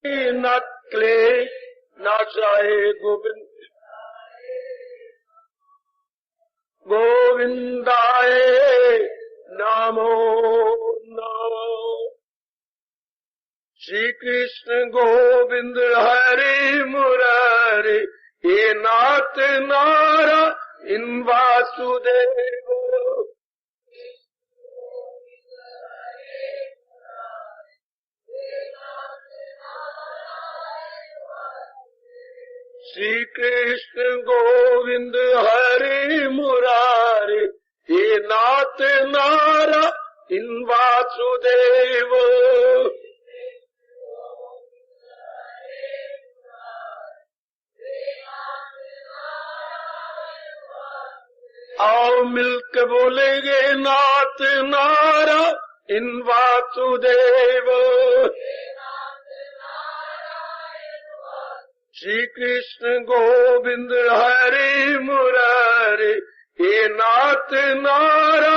not clay, not Jai Govind. Govindaye Namo Namo. Shri Krishna Govind Hari Murari, Ye Nath Nara in Vasudeva. Shri Krishna Govind Hari Murari, Ye Nath Nara in Vasudeva. आओ मिलकर बोलेंगे नाथ नारा इन वासुदेव. श्री कृष्ण गोविंद हरि मुरारी, हे नाथ नारा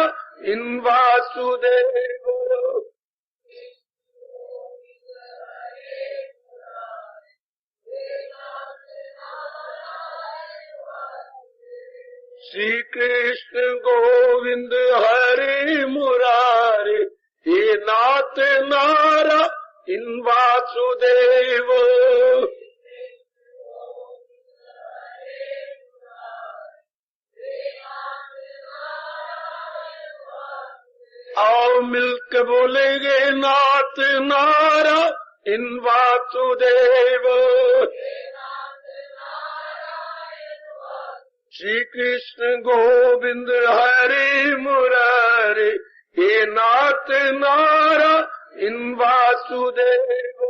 इन वासुदेव. श्री कृष्ण गोविंद हरि मुरारी, हे नाथ नारा इन वासुदेव. आओ मिलकर बोलेंगे नाथ नारा इन वासुदेव. श्री कृष्ण गोविंद हरि मुरारी, हे नाथ नारा इन वासुदेव.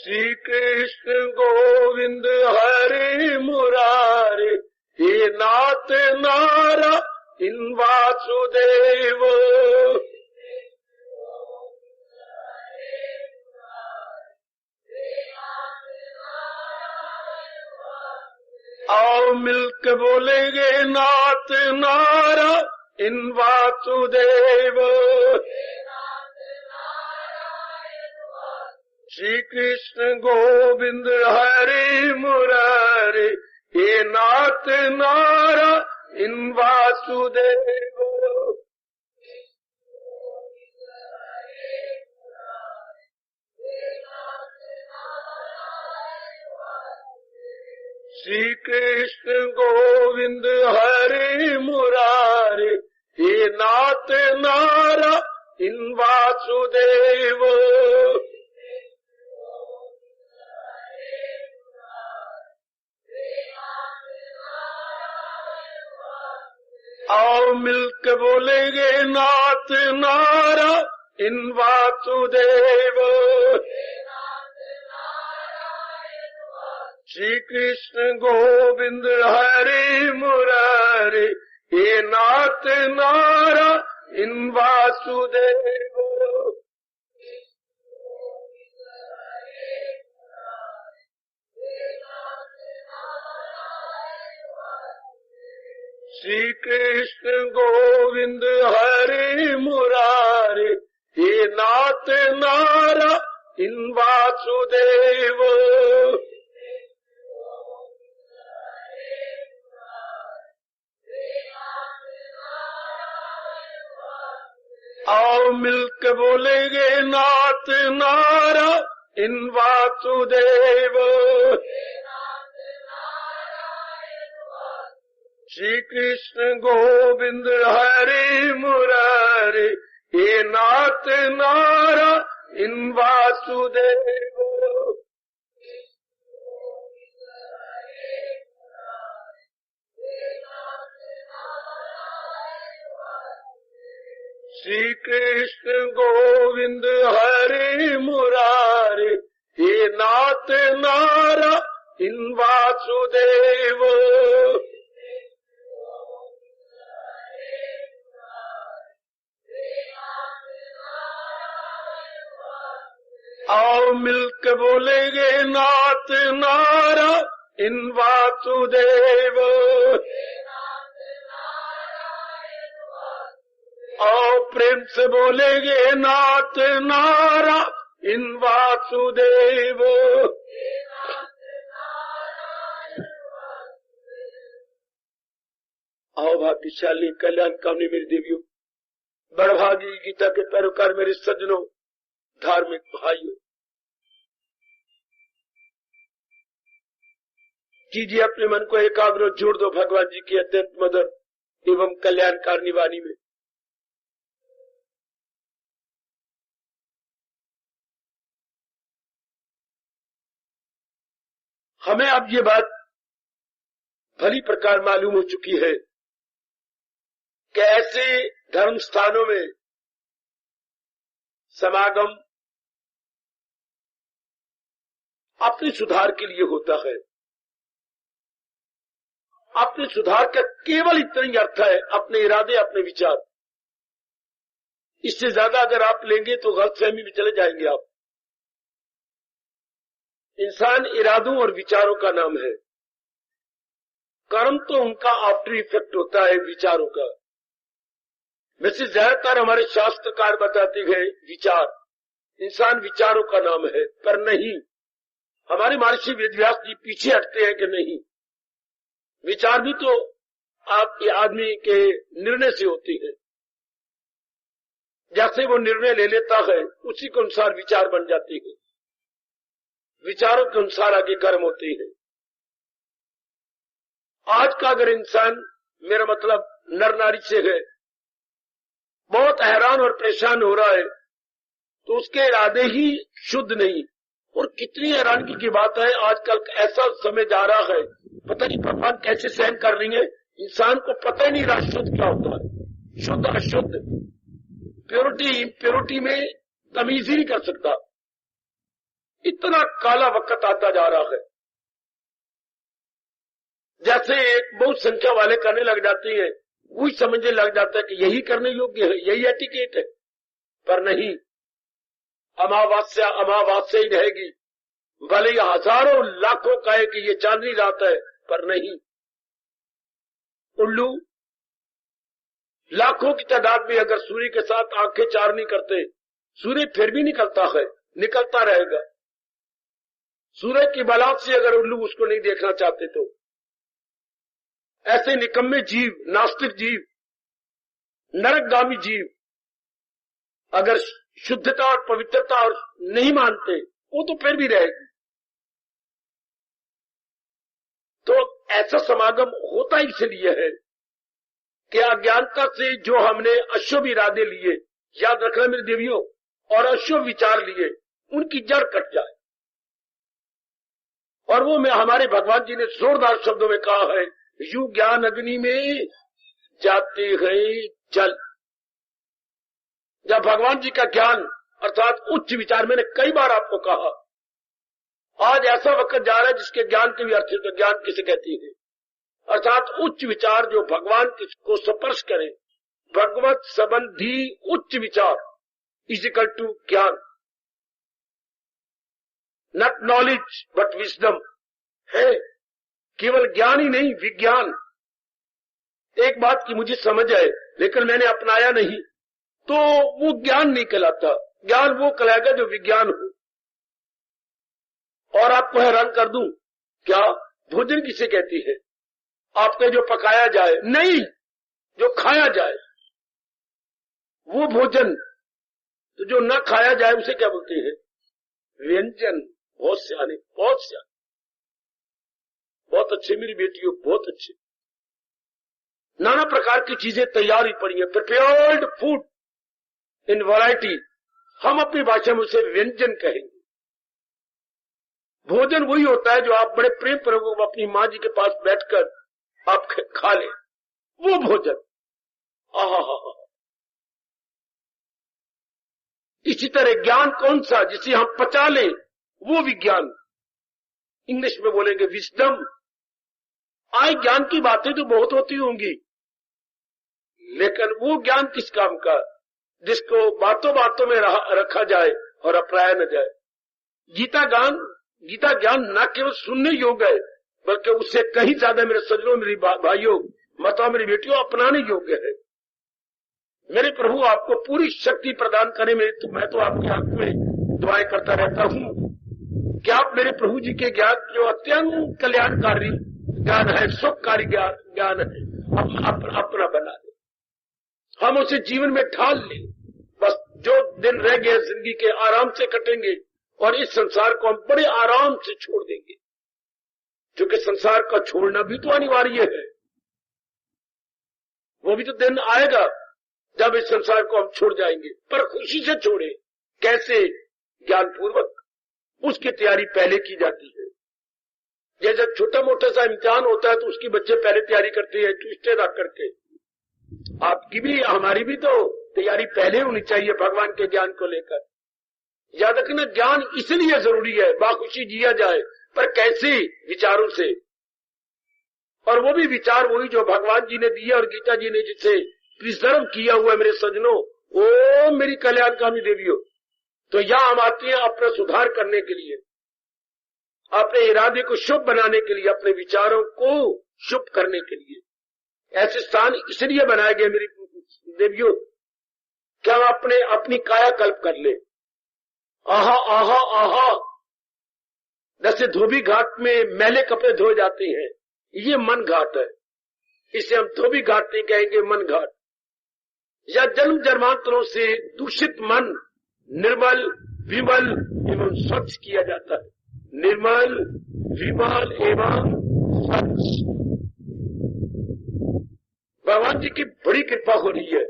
श्री कृष्ण गोविंद हरि मुरारी, हे नाथ नारा इन वासुदेव. आओ मिलकर बोलेंगे नाथ नारा इन वासुदेव. श्री कृष्ण गोविंद हरि मुरारी, हे नाथ नारा इन वासुदेव. श्री कृष्ण गोविंद हरि मुरारी, हे नाथ नारा इन वासुदेव. आओ मिलकर बोलेंगे नाथ नारा इन वासुदेव. श्री कृष्ण गोविंद हरि मुरारी, हे नाथ नारा इन वासुदेव. श्री कृष्ण गोविंद हरि मुरारी, हे नाथ नारा इन वासुदेव. आओ मिलकर बोलेंगे नाथ नारा इन वासुदेव. श्री कृष्ण गोविंद हरि मुरारी, हे नाथ नारा इन वासुदेव. श्री कृष्ण गोविंद हरि मुरारी, हे नाथ नारा इन वासुदेव. आओ मिलकर बोलेंगे नाथ नारा इन वासुदेव. प्रेम से बोलेंगे नाथ नारायण वासुदेव। आओ भाग्यशाली कल्याणकामी मेरी देवियों, बड़भागी गीता के पैरोकार मेरे सज्जनों, धार्मिक भाइयों, कीजिए अपने मन को एकाग्र, जोड़ दो भगवान जी की अत्यंत मधुर एवं कल्याणकारिणी वाणी में। हमें अब ये बात भली प्रकार मालूम हो चुकी है कि ऐसे धर्म स्थानों में समागम अपने सुधार के लिए होता है। अपने सुधार का केवल इतना ही अर्थ है, अपने इरादे, अपने विचार। इससे ज्यादा अगर आप लेंगे तो गलतफहमी में चले जाएंगे आप। इंसान इरादों और विचारों का नाम है। कर्म तो उनका आफ्टर इफेक्ट होता है विचारों का। वैसे ज्यादातर हमारे शास्त्रकार बताते गए विचार, इंसान विचारों का नाम है, पर नहीं। हमारे महर्षि वेदव्यास जी पीछे हटते हैं कि नहीं, विचार भी तो आपके आदमी के निर्णय से होती है। जैसे वो निर्णय ले लेता है उसी के अनुसार विचार बन जाती है, विचारों के अनुसार आगे कर्म होती है। आज का अगर इंसान, मेरा मतलब नर नारी से है, बहुत हैरान और परेशान हो रहा है तो उसके इरादे ही शुद्ध नहीं। और कितनी हैरानगी की बात है, आजकल ऐसा समय जा रहा है, पता नहीं भगवान कैसे सहन कर रही है, इंसान को पता ही नहीं रहा शुद्ध क्या होता है, शुद्ध अशुद्ध, प्योरिटी इम्प्योरिटी में तमीज ही नहीं कर सकता। इतना काला वक्त आता जा रहा है। जैसे एक बहुत संख्या वाले करने लग जाती है, वही समझने लग जाता है कि यही करने योग्य है, यही एटिकेट है, पर नहीं। अमावस्या अमावस्या ही रहेगी, भले ही हजारों लाखों कहे कि ये चांदनी रात है, पर नहीं। उल्लू लाखों की तादाद में अगर सूर्य के साथ आंखें चार नहीं करते, सूर्य फिर भी निकलता है, निकलता रहेगा। सूर्य की बलात से अगर उल्लू उसको नहीं देखना चाहते तो ऐसे निकम्मे जीव, नास्तिक जीव, नरकगामी जीव अगर शुद्धता और पवित्रता और नहीं मानते, वो तो फिर भी रहेगी। तो ऐसा समागम होता इसलिए है कि अज्ञानता से जो हमने अशुभ इरादे लिए, याद रखना मेरी देवियों, और अशुभ विचार लिए, उनकी जड़ कट जाए। और वो में हमारे भगवान जी ने जोरदार शब्दों में कहा है, यू ज्ञान अग्नि में जाते हैं जल। जब भगवान जी का ज्ञान अर्थात उच्च विचार, मैंने कई बार आपको कहा, आज ऐसा वक्त जा रहा है जिसके ज्ञान के भी अर्थ है। ज्ञान किसे कहती है? अर्थात उच्च विचार जो भगवान को स्पर्श करे, भगवत संबंधी उच्च विचार इज इक्वल टू ज्ञान। नॉट नॉलेज बट विजडम है, केवल ज्ञान ही नहीं, विज्ञान। एक बात की मुझे समझ है लेकिन मैंने अपनाया नहीं, तो वो ज्ञान नहीं कहलाता। ज्ञान वो कहलाएगा जो विज्ञान हो। और आपको हैरान कर दूं, क्या भोजन किसे कहती है? आपके जो पकाया जाए नहीं, जो खाया जाए वो भोजन। तो जो न खाया जाए उसे क्या बोलते हैं? व्यंजन। बहुत सियाने, बहुत सियाने, बहुत अच्छे मेरी बेटियों, बहुत अच्छे। नाना प्रकार की चीजें तैयार ही पड़ी है, प्रिपेयर्ड फूड इन वैरायटी। हम अपनी भाषा में उसे व्यंजन कहेंगे। भोजन वही होता है जो आप बड़े प्रेम पूर्वक अपनी माँ जी के पास बैठकर आप खा ले, वो भोजन। आहा। इसी तरह ज्ञान कौन सा? जिसे हम पचा लें, वो विज्ञान। इंग्लिश में बोलेंगे विजडम। आज ज्ञान की बातें तो बहुत होती होंगी, लेकिन वो ज्ञान किस काम का जिसको बातों बातों में रखा जाए और अपनाया न जाए। गीता ज्ञान न केवल सुनने योग्य है, बल्कि उससे कहीं ज्यादा मेरे सज्जनों, मेरी भाइयों, माताओं, मेरी बेटियों, अपनाने योग्य है। मेरे प्रभु आपको पूरी शक्ति प्रदान करें। मैं तो आपके हाथ में दुआएं करता रहता हूँ कि आप मेरे प्रभु जी के ज्ञान जो अत्यंत कल्याणकारी ज्ञान है, सुखकारी ज्ञान है, अपना बना दे, हम उसे जीवन में ढाल लें। बस जो दिन रह गए जिंदगी के आराम से कटेंगे और इस संसार को हम बड़े आराम से छोड़ देंगे, क्योंकि संसार का छोड़ना भी तो अनिवार्य है। वो भी तो दिन आएगा जब इस संसार को हम छोड़ जाएंगे, पर खुशी से छोड़े। कैसे? ज्ञान पूर्वक। उसकी तैयारी पहले की जाती है। जैसे छोटा मोटा सा इम्तिहान होता है तो उसकी बच्चे पहले तैयारी करते हैं ट्विस्टेड रख करके। आपकी भी हमारी भी तो तैयारी पहले होनी चाहिए भगवान के ज्ञान को लेकर। याद रखना, ज्ञान इसलिए जरूरी है बाखुशी जिया जाए, पर कैसे? विचारों से। और वो भी विचार वही जो भगवान जी ने दिया और गीता जी ने जिसे प्रिजर्व किया हुआ है। मेरे सज्जनों, ओ मेरी कल्याणकामी देवियों, तो यहां हम आते हैं अपना सुधार करने के लिए, अपने इरादे को शुभ बनाने के लिए, अपने विचारों को शुभ करने के लिए। ऐसे स्थान इसलिए बनाए गए मेरी देवियों, क्या हम अपनी कायाकल्प कर ले। आहा आहा आहा, जैसे धोबी घाट में मैले कपड़े धोए जाते हैं, ये मन घाट है। इसे हम धोबी घाट नहीं कहेंगे, मन घाट। या जन्म जन्मांतरों से दूषित मन निर्मल, विमल एवं स्वच्छ किया जाता है। निर्मल, विमल एवं स्वच्छ। भगवान जी की बड़ी कृपा हो रही है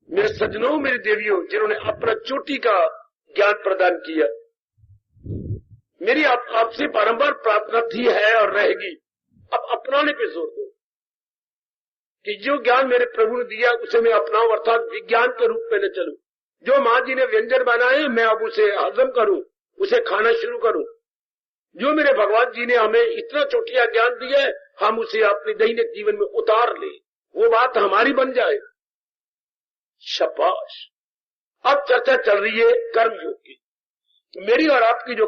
मेरे सज्जनों, मेरी देवियों, जिन्होंने अपना चोटी का ज्ञान प्रदान किया। मेरी आपसे बारंबार प्रार्थना थी, है और रहेगी, अब अपनाने पे जोर दो कि जो ज्ञान मेरे प्रभु ने दिया उसे मैं अपनाऊं, अर्थात विज्ञान के रूप में न चलूं। जो मां जी ने व्यंजन बनाए मैं अब उसे हजम करूं, उसे खाना शुरू करूं। जो मेरे भगवान जी ने हमें इतना चोटिया ज्ञान दिया है, हम उसे अपने दैनिक जीवन में उतार ले, वो बात हमारी बन जाए। शाबाश। अब चर्चा चल रही है कर्म योग की। मेरी और आपकी जो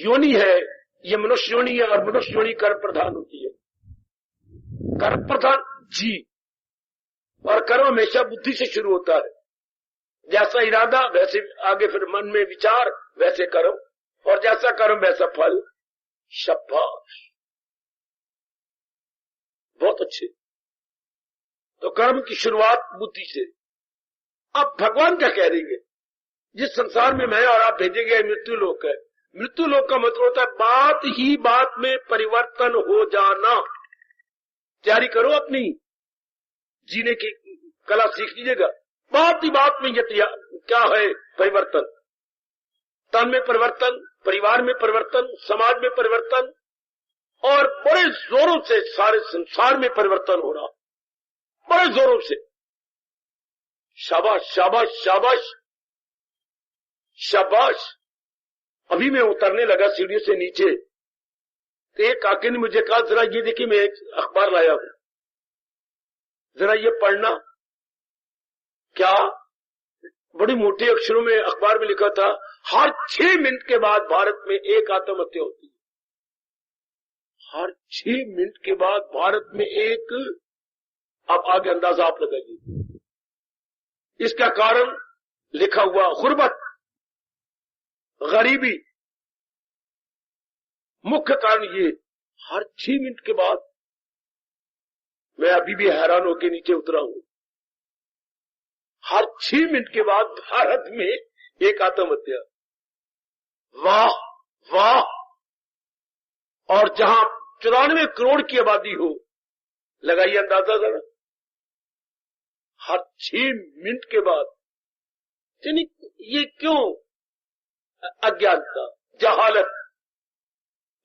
योनि है ये मनुष्य योनि है, और मनुष्य योनि कर्म प्रधान होती है। कर्म प्रधान जी, और कर्म हमेशा बुद्धि से शुरू होता है। जैसा इरादा वैसे आगे फिर मन में विचार, वैसे कर्म, और जैसा कर्म वैसा फल। शाबाश, बहुत अच्छे। तो कर्म की शुरुआत बुद्धि से। अब भगवान क्या कह रही है? जिस संसार में मैं और आप भेजे गए मृत्यु लोक है। मृत्यु लोक का मतलब होता है बात ही बात में परिवर्तन हो जाना। तैयारी करो अपनी, जीने की कला सीख लीजिएगा। बात ही बात में क्या है? परिवर्तन। तन में परिवर्तन, परिवार में परिवर्तन, समाज में परिवर्तन, और बड़े जोरों से सारे संसार में परिवर्तन हो रहा, बड़े जोरों से। शाबाश शाबाश शाबाश शाबाश। अभी मैं उतरने लगा सीढ़ियों से नीचे, तो एक काके ने मुझे कहा, जरा ये देखिए मैं एक अखबार लाया हूं, जरा ये पढ़ना। क्या? बड़ी मोटे अक्षरों में अखबार में लिखा था, हर 6 मिनट के बाद भारत में एक आत्महत्या होती है। हर 6 मिनट के बाद भारत में एक। अब आगे अंदाजा आप लगाइए। इसका कारण लिखा हुआ गुर्बत, गरीबी। मुख्य कारण ये, हर 6 मिनट के बाद। मैं अभी भी हैरान होकर नीचे उतरा हूं। हर 6 मिनट के बाद भारत में एक आत्महत्या। वाह वाह। और जहां 94 करोड़ की आबादी हो, लगाइए अंदाजा जरा, हर 6 मिनट के बाद। यानी ये क्यों? अज्ञानता, जहालत।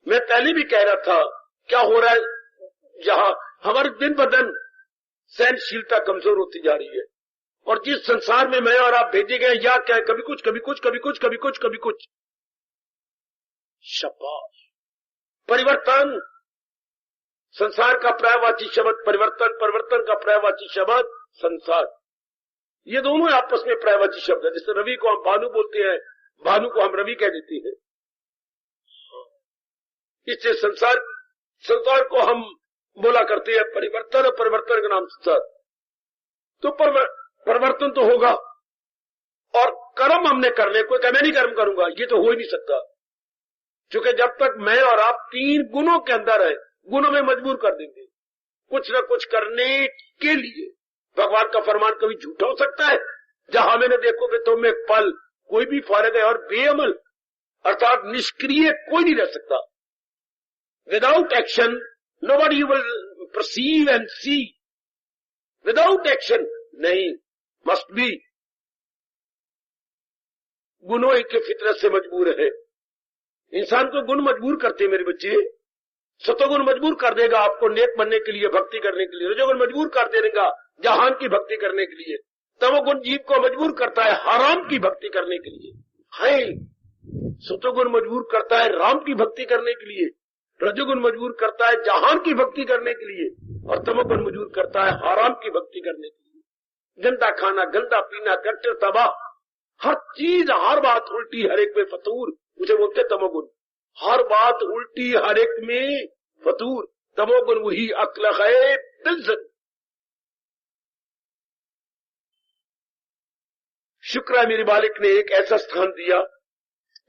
मैं पहले भी कह रहा था क्या हो रहा है, जहां हमारे दिन ब दिन सहनशीलता कमजोर होती जा रही है। और जिस संसार में मैं और आप भेजे गए, या क्या है, कभी कुछ कभी कुछ कभी कुछ कभी कुछ कभी कुछ। शाबाश। परिवर्तन, संसार का पर्यायवाची शब्द परिवर्तन, परिवर्तन का पर्यायवाची शब्द संसार। ये दोनों आपस में पर्यायवाची शब्द है। जैसे रवि को हम भानु बोलते हैं, भानु को हम रवि कह देते हैं। इससे संसार को हम बोला करते हैं परिवर्तन, और परिवर्तन का नाम संसार। तो परिवर्तन तो होगा। और कर्म हमने करने, कोई कहे मैं नहीं कर्म करूंगा, ये तो हो ही नहीं सकता, क्योंकि जब तक मैं और आप 3 गुणों के अंदर है, गुणों में मजबूर कर देंगे कुछ न कुछ करने के लिए। भगवान का फरमान कभी झूठा हो सकता है? जहां मैंने देखोगे तो में फल, कोई भी फल है और बेअमल अर्थात निष्क्रिय कोई नहीं रह सकता। Without action nobody will perceive and see. Without action नहीं, मस्ट बी। गुणों के फितरत से मजबूर है। इंसान को गुण मजबूर करते हैं मेरे बच्चे। सतोगुण मजबूर कर देगा आपको नेक बनने के लिए, भक्ति करने के लिए। रजोगुण मजबूर कर देगा जहान की भक्ति करने के लिए। तमोगुण जीव को मजबूर करता है हराम की भक्ति करने के लिए। है सतोगुण मजबूर करता है राम की भक्ति करने के लिए। रजोगुण मजबूर करता है जहान की भक्ति करने के लिए, और तमोगुण मजबूर करता है हराम की भक्ति करने के लिए। गंदा खाना, गंदा पीना, कट्टर तबाह, हर चीज, हर बात उल्टी, हर एक में फतूर, उसे बोलते तमोगुण। हर बात उल्टी, हर एक में फतूर। तमोगुण वही अक्ल है बिल्कुल। शुक्र है मेरे मालिक ने एक ऐसा स्थान दिया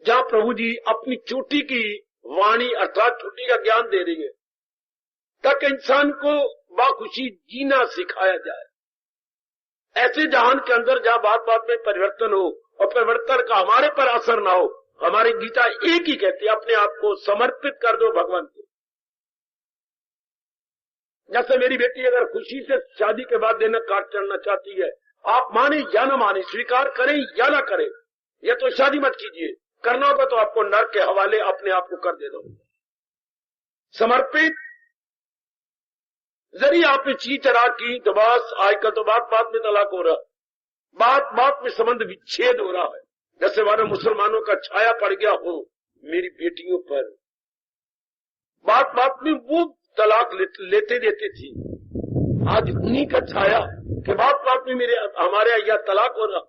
जहां प्रभु जी अपनी चोटी की वाणी अर्थात चोटी का ज्ञान दे रही है, ताकि इंसान को बाखुशी जीना सिखाया जाए। ऐसे जहान के अंदर जहां बात बात में परिवर्तन हो और परिवर्तन का हमारे पर असर ना हो। हमारी गीता एक ही कहती है, अपने आप को समर्पित कर दो भगवान को। जैसे मेरी बेटी अगर खुशी से शादी के बाद देना काट चढ़ना चाहती है, आप माने या न माने, स्वीकार करें या ना करें, या तो शादी मत कीजिए, करना होगा तो आपको नर के हवाले अपने आप को कर देना होगा। समर्पित जरिए आपने चीज चरा की तो बस आज का तो बात बात में तलाक हो रहा, बात बात में संबंध विच्छेद हो रहा है। जैसे मानो मुसलमानों का छाया पड़ गया हो मेरी बेटियों पर। बात बात में वो तलाक लेते देते थी, आज उन्हीं का छाया कि बात बात में हमारे यहाँ तलाक हो रहा।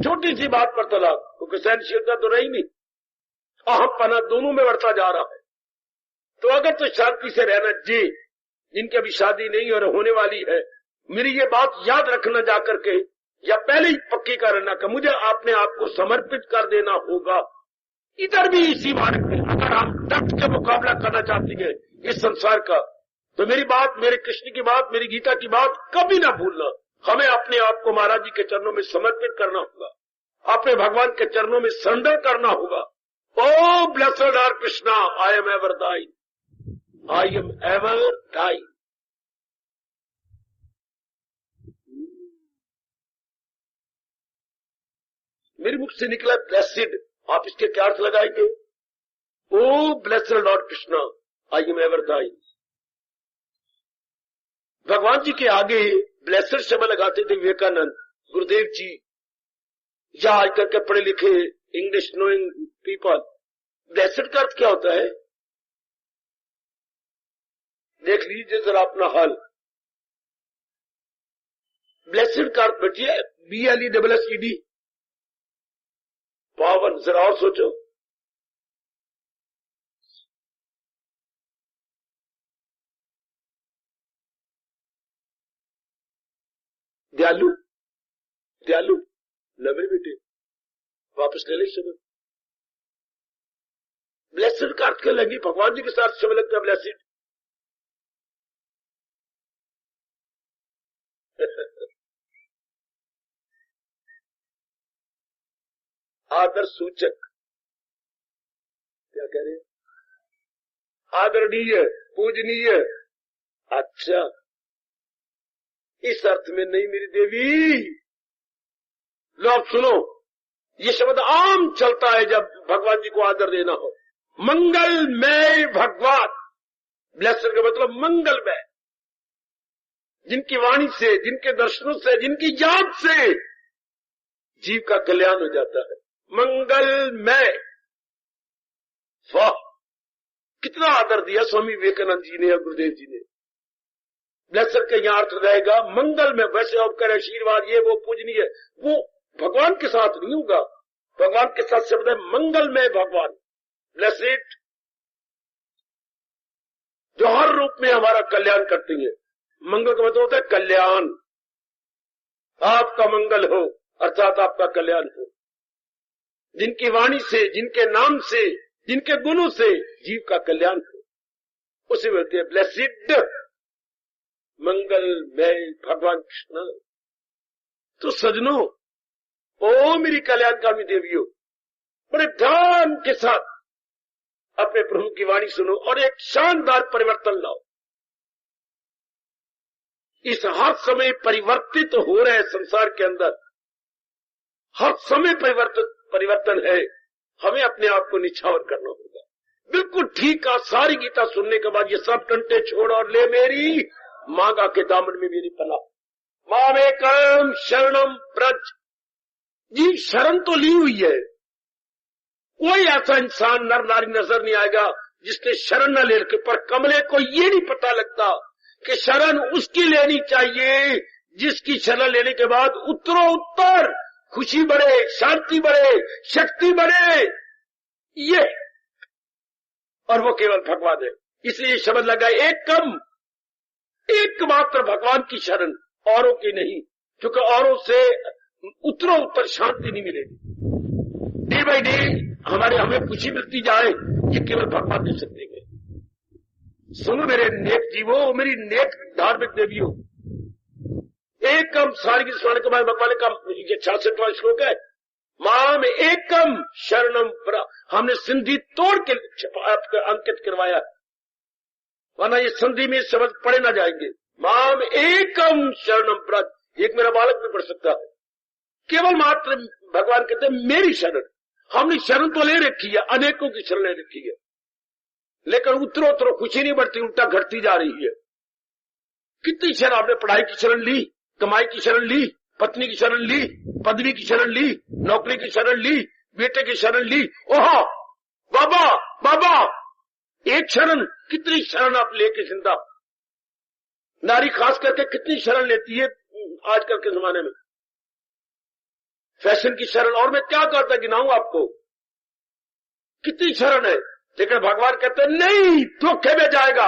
छोटी सी बात पर तलाक, क्योंकि सहनशीलता तो रही नहीं, अहम पना दोनों में बढ़ता जा रहा है। तो अगर तो शांति से रहना जी, जिनकी अभी शादी नहीं और होने वाली है, मेरी ये बात याद रखना जाकर के, या पहले ही पक्की करना कि मुझे अपने आप को समर्पित कर देना होगा। इधर भी इसी मार्ग में अगर हम डट के मुकाबला करना चाहते हैं इस संसार का, तो मेरी बात, मेरे कृष्ण की बात, मेरी गीता की बात कभी ना भूलना। हमें अपने आप को महाराज जी के चरणों में समर्पित करना होगा, अपने भगवान के चरणों में सरेंडर करना होगा। O blessed are Krishna, I am ever thine, I am ever thine. मेरे मुख से निकला ब्लेसिड, आप इसके क्या अर्थ लगाएंगे? O blessed Lord Krishna, I am ever thine. भगवान जी के आगे ब्लेस्ड शब्द लगाते थे विवेकानंद, गुरुदेव जी, या आजकल के पढ़े लिखे इंग्लिश नोइंग पीपल। ब्लेस्ड का अर्थ क्या होता है? देख लीजिए जरा अपना हाल। ब्लेस्ड का अर्थ बचिए BLESSED, पावन। जरा और सोचो, दयालु, दयालु। लवे बेटे वापस ले ले शब्द। ब्लेस्ड का अर्थ क्या लगी? भगवान जी के साथ शब्द लगता है ब्लेस्ड। आदर सूचक, क्या कह रहे हैं? आदरणीय, पूजनीय। अच्छा, इस अर्थ में नहीं मेरी देवी। लो आप सुनो, ये शब्द आम चलता है जब भगवान जी को आदर देना हो। मंगलमय भगवान, ब्लेस्ड का मतलब मंगलमय, जिनकी वाणी से, जिनके दर्शनों से, जिनकी याद से जीव का कल्याण हो जाता है। मंगलमय, वाह कितना आदर दिया स्वामी विवेकानंद जी ने और गुरुदेव जी ने। ब्लेस्ड का यहां अर्थ रहेगा मंगल में। वैसे आप करें आशीर्वाद ये वो पूजनीय, वो भगवान के साथ नहीं होगा। भगवान के साथ शब्द है मंगलमय भगवान, ब्लेस्ड, जो हर रूप में हमारा कल्याण करती है। मंगल का मतलब होता है कल्याण। आपका मंगल हो, अर्थात आपका कल्याण हो। जिनकी वाणी से, जिनके नाम से, जिनके गुणों से जीव का कल्याण हो, उसे बोलते हैं ब्लेसिड, मंगलमय भगवान कृष्ण। तो सजनों, ओ मेरी कल्याणकामी देवियों, बड़े ध्यान के साथ अपने प्रभु की वाणी सुनो और एक शानदार परिवर्तन लाओ। इस हर समय परिवर्तित हो रहे संसार के अंदर हर समय परिवर्तन है। हमें अपने आप को निछावर करना होगा। बिल्कुल ठीक है। सारी गीता सुनने के बाद ये सब टंटे छोड़ और ले मेरी मांगा के दामन में मेरी पनाह। मामेकम शरणम व्रज। जी शरण तो ली हुई है। कोई ऐसा इंसान नर नारी नजर नहीं आएगा जिसने शरण न ले रखे, पर कमले को ये नहीं पता लगता कि शरण उसकी लेनी चाहिए जिसकी शरण लेने के बाद उत्तरोत्तर खुशी बढ़े, शांति बढ़े, शक्ति बढ़े। ये और वो केवल भगवान है। इसलिए शब्द लगा एकमात्र भगवान की शरण, औरों की नहीं, क्योंकि औरों से उत्तरोत्तर शांति नहीं मिलेगी। डे बाई डे हमें खुशी मिलती जाए, ये केवल भगवान दे सकते हैं। सुनो मेरे नेक जीवो, मेरी नेक धार्मिक देवियों, एकम सारी की स्वर्ण के बाद भगवान का 66वां श्लोक है, माम एकम शरणम व्रज। हमने संधि तोड़ के अंकित करवाया, वरना ये संधि में शब्द पढ़े ना जाएंगे। माम एकम शरणम व्रज। एक मेरा बालक भी पढ़ सकता है। केवल मात्र भगवान कहते हैं मेरी शरण। हमने शरण तो ले रखी है, अनेकों की शरण ले रखी है, लेकिन उत्तरोत्तर खुशी नहीं बढ़ती, उल्टा घटती जा रही है। कितनी शरण आपने पढ़ाई की शरण ली, कमाई की शरण ली, पत्नी की शरण ली, पदवी की शरण ली, नौकरी की शरण ली, बेटे की शरण ली। ओहो बाबा बाबा, एक शरण, कितनी शरण आप लेके जिंदा। नारी खास करके कितनी शरण लेती है आजकल के जमाने में। फैशन की शरण, और मैं क्या कहता गिनाऊं आपको, कितनी शरण है। लेकिन भगवान कहते हैं नहीं, धोखे में जाएगा।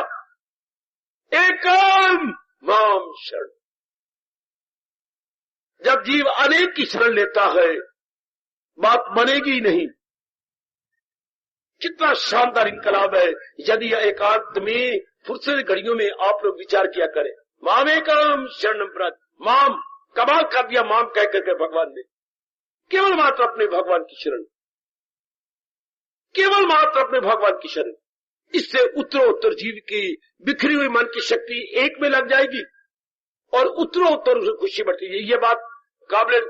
एकम माम शरण। जब जीव अनेक की शरण लेता है, बात बनेगी नहीं। कितना शानदार इनकलाब है। यदि एकांत में फुर्सत घड़ियों में आप लोग विचार किया करें, मामेकम शरणम व्रज। माम, कमाल कर दिया माम कह करके भगवान ने। केवल मात्र अपने भगवान की शरण, केवल मात्र अपने भगवान की शरण। इससे उत्तरोत्तर जीव की बिखरी हुई मन की शक्ति एक में लग जाएगी और उत्तरोत्तर उसे खुशी बढ़ती है। ये बात काबिल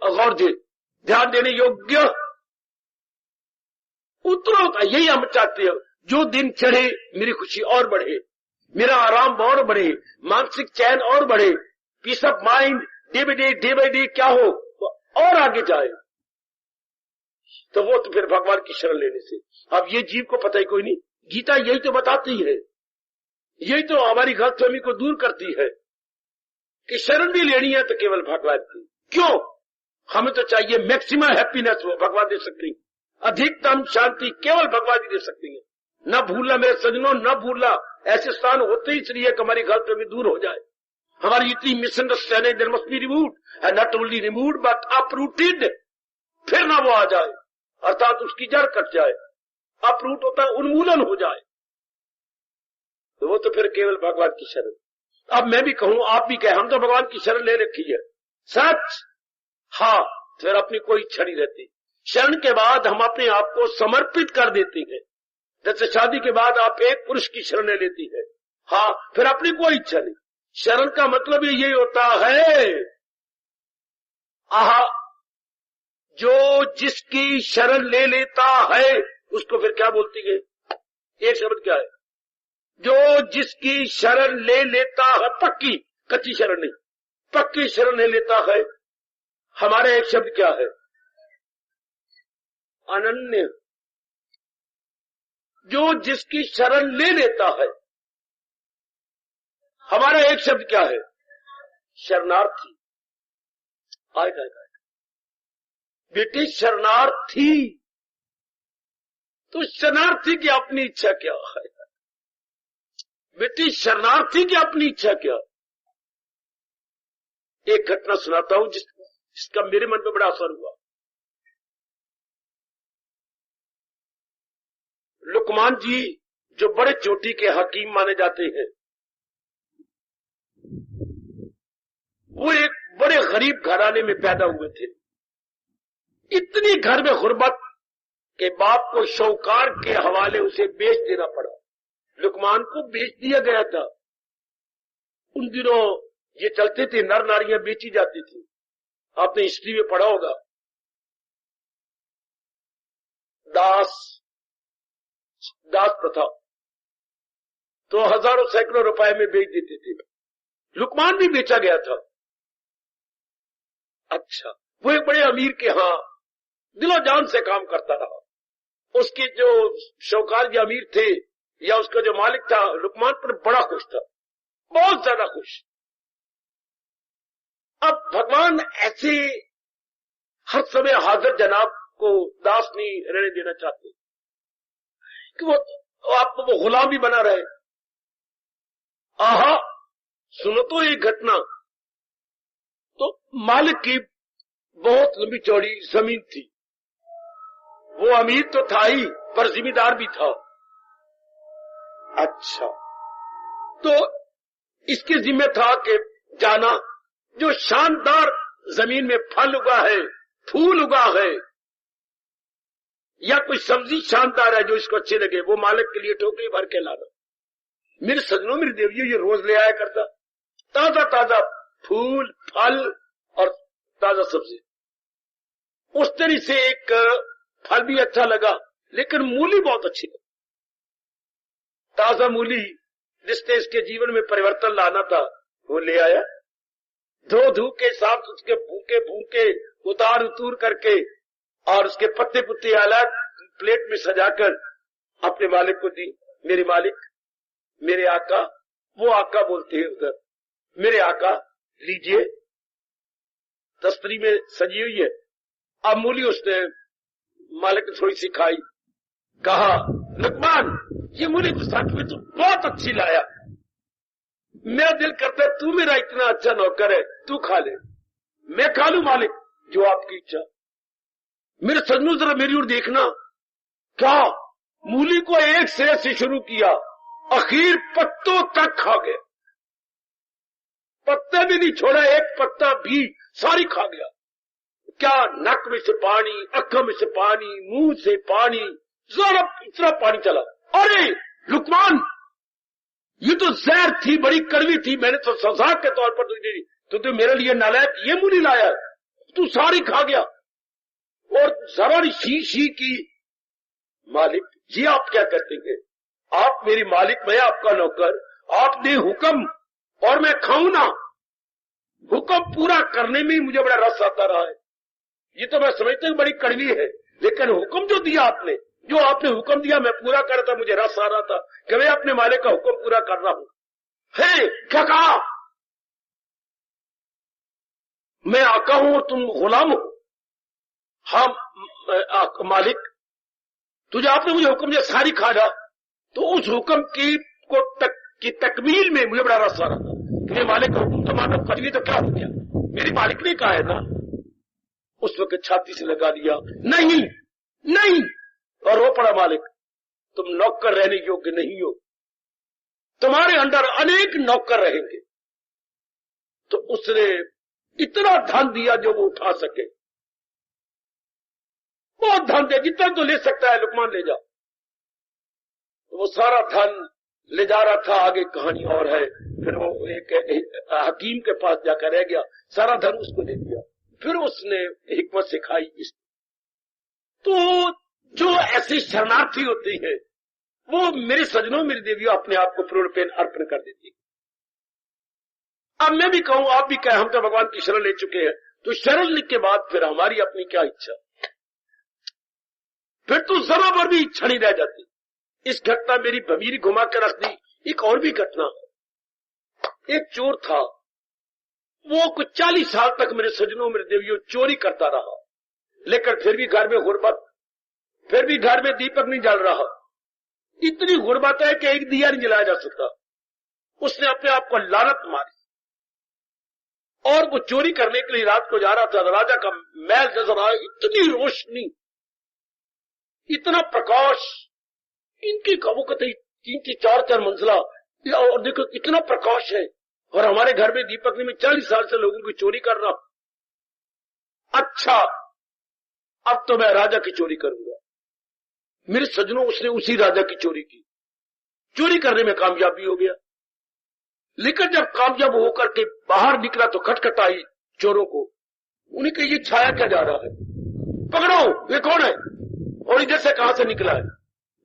गौर दे, ध्यान देने योग्य। उत्तरोत्तर यही हम चाहते हैं। जो दिन चढ़े मेरी खुशी और बढ़े, मेरा आराम और बढ़े, मानसिक चैन और बढ़े, peace of mind day by day क्या हो और आगे जाए। तो वो तो फिर भगवान की शरण लेने से। अब ये जीव को पता ही कोई नहीं। गीता यही तो बताती है, यही तो हमारी गलतफहमी को दूर करती है कि शरण भी लेनी है तो केवल भगवान की। क्यों? हमें तो चाहिए मैक्सिमम हैप्पीनेस, वो भगवान दे सकते हैं। अधिकतम शांति केवल भगवान ही दे सकती है। न भूलना मेरे सजनों, न भूलना। ऐसे स्थान होते ही इसलिए कि हमारी गलतफहमी दूर हो जाए। हमारी इतनी misunderstanding there must be removed, and not only removed but uprooted. फिर ना वो आ जाए, अर्थात उसकी जड़ कट जाए। अपरूट होता है, उन्मूलन हो जाए। तो वो तो फिर केवल भगवान की शरण। अब मैं भी कहूं, आप भी कहें, हम तो भगवान की शरण ले रखी है, सच। हाँ, फिर अपनी कोई इच्छा नहीं रहती। शरण के बाद हम अपने आप को समर्पित कर देते हैं। जैसे शादी के बाद आप एक पुरुष की शरण ले लेती है, हाँ, फिर अपनी कोई इच्छा नहीं। शरण का मतलब यही होता है, आहा, जो जिसकी शरण ले लेता है उसको फिर क्या बोलती है? एक शब्द क्या है? जो जिसकी शरण ले लेता है, पक्की, कच्ची शरण नहीं, पक्की शरण ले लेता है। हमारा एक शब्द क्या है? अनन्य। जो जिसकी शरण ले लेता है। हमारा एक शब्द क्या है? शरणार्थी। आएगा बेटी, शरणार्थी। तो शरणार्थी की अपनी इच्छा क्या है? बेटी, शरणार्थी की अपनी इच्छा क्या? एक घटना सुनाता हूं जिसका मेरे मन पे बड़ा असर हुआ। लुकमान जी जो बड़े चोटी के हकीम माने जाते हैं, वो एक बड़े गरीब घराने में पैदा हुए थे। इतनी घर में गुर्बत के बाप को शौकार के हवाले उसे बेच देना पड़ा। लुकमान को बेच दिया गया था। उन दिनों ये चलते थे, नर नारियां बेची जाती थी। आपने हिस्ट्री में पढ़ा होगा, दास प्रथा, तो हजारों सैकड़ों रुपए में बेच देते थे। लुकमान भी बेचा गया था। अच्छा, वो एक बड़े अमीर के यहां दिलो जान से काम करता रहा। उसके जो शौकार के अमीर थे या उसका जो मालिक था, लुकमान पर बड़ा खुश था, बहुत ज्यादा खुश। अब भगवान ऐसे हर समय हाजिर जनाब को दास नहीं रहने देना चाहते कि वो आपको वो गुलाम भी बना रहे। आहा, सुनो तो ये घटना। तो मालिक की बहुत लंबी चौड़ी जमीन थी। वो अमीर तो था ही, पर जिम्मेदार भी था। अच्छा, तो इसके जिम्मे था कि जाना जो शानदार जमीन में फल उगा है, फूल उगा है, या कोई सब्जी शानदार है जो इसको अच्छे लगे, वो मालिक के लिए टोकरी भर के लाना। मेरे सजनों, मेरी देवियों, ये रोज ले आया करता ताजा ताजा फूल, फल और ताजा सब्जी। उस तरह से एक फल भी अच्छा लगा, लेकिन मूली बहुत अच्छी लगी। ताजा मूली जिसने इसके जीवन में परिवर्तन लाना था, वो ले आया। धो के साफ उसके भूखे भूखे उतार उतूर करके और उसके पत्ते पुत्ते अलग प्लेट में सजाकर अपने मालिक को दी। मेरे मालिक, मेरे आका, वो आका बोलते हैं उधर, मेरे आका लीजिए, तस्तरी में सजी हुई है। अब मूली उसने मालिक ने थोड़ी सी खाई, कहा लुकमान ये मूली तो सच में तो बहुत अच्छी लाया। मेरा दिल करता है तू मेरा इतना अच्छा नौकर है, तू खा ले। मैं खा लू मालिक, जो आपकी इच्छा। मेरे सजनों जरा मेरी ओर देखना, क्या मूली को एक सिरे से शुरू किया, आखिर पत्तों तक खा गया। पत्ते भी नहीं छोड़ा, एक पत्ता भी सारी खा गया। क्या नक में से पानी, आंखों में से पानी, मुंह से पानी, जरा इतना पानी चला। अरे लुकमान, ये तो जहर थी, बड़ी कड़वी थी, मैंने तो सजा के तौर पर तुझे दी, तो मेरे लिए नालायक ये मूली लाया, तू सारी खा गया। और जरा शी की। मालिक जी आप क्या कहते हैं? आप मेरी मालिक, मैं आपका नौकर, आपने हुक्म और मैं खाऊं ना। हुक्म पूरा करने में ही मुझे बड़ा रस आता रहा है। ये तो मैं समझता हूं बड़ी कड़वी है, लेकिन हुक्म जो दिया आपने, जो आपने हुक्म दिया मैं पूरा कर रहा था, मुझे रस आ रहा था कि मैं अपने मालिक का हुक्म पूरा कर रहा हूं। है क्या कहा? मैं आका हूं और तुम गुलाम हो। हाँ मालिक, तुझे आपने मुझे हुक्म दिया सारी खा जा, तो उस हुक्म की तकमील में मुझे बड़ा रस आ रहा था कि मेरे मालिक का हुक्म तो मानो कड़वी, तो क्या हो गया? मेरे मालिक ने कहा है ना। उस वक्त छाती से लगा दिया, नहीं नहीं, और रो पड़ा मालिक, तुम नौकर रहने योग्य नहीं हो, तुम्हारे अंदर अनेक नौकर रहेंगे। तो उसने इतना धन दिया जो वो उठा सके, बहुत धन दे, जितना तो ले सकता है लुकमान ले जा। तो वो सारा धन ले जा रहा था। आगे कहानी और है। फिर वो एक हकीम के पास जाकर रह गया, सारा धन उसको दे दिया। फिर उसने हिकमत सिखाई। तो जो ऐसी शरणार्थी होती है, वो मेरे सजनों, मेरी देवियों, अपने आप को पूर्ण पेन अर्पण कर देती। अब मैं भी कहूं, आप भी कहें, हम तो भगवान की शरण ले चुके हैं, तो शरण लेने के बाद फिर हमारी अपनी क्या इच्छा? फिर तो जरा भर भी इच्छा नहीं रह जाती। इस घटना मेरी भमीरी घुमा कर रख दी। एक और भी घटना, एक चोर था, वो कुछ 40 साल तक मेरे सजनों, मेरे देवियों, चोरी करता रहा, लेकिन फिर भी घर में गुर्बत, फिर भी घर में दीपक नहीं जल रहा। इतनी गुर्बत है कि एक दिया नहीं जलाया जा सकता। उसने अपने आप को लानत मारी। और वो चोरी करने के लिए रात को जा रहा था। राजा का महल नजर आया, इतनी रोशनी, इतना प्रकाश, इनकी वो कहते 3-4 मंजिला, और देखो इतना प्रकाश है, और हमारे घर में दीपक ने, मैं 40 साल से लोगों की चोरी कर रहा। अच्छा, अब तो मैं राजा की चोरी करूंगा। मेरे सज्जनों, उसने उसी राजा की चोरी की, चोरी करने में कामयाबी हो गया। लेकिन जब कामयाब होकर के बाहर निकला तो खटखट आई चोरों को। उन्हें कहा, ये छाया क्या जा रहा है, पकड़ो, ये कौन है, और इधर से कहां से निकला है।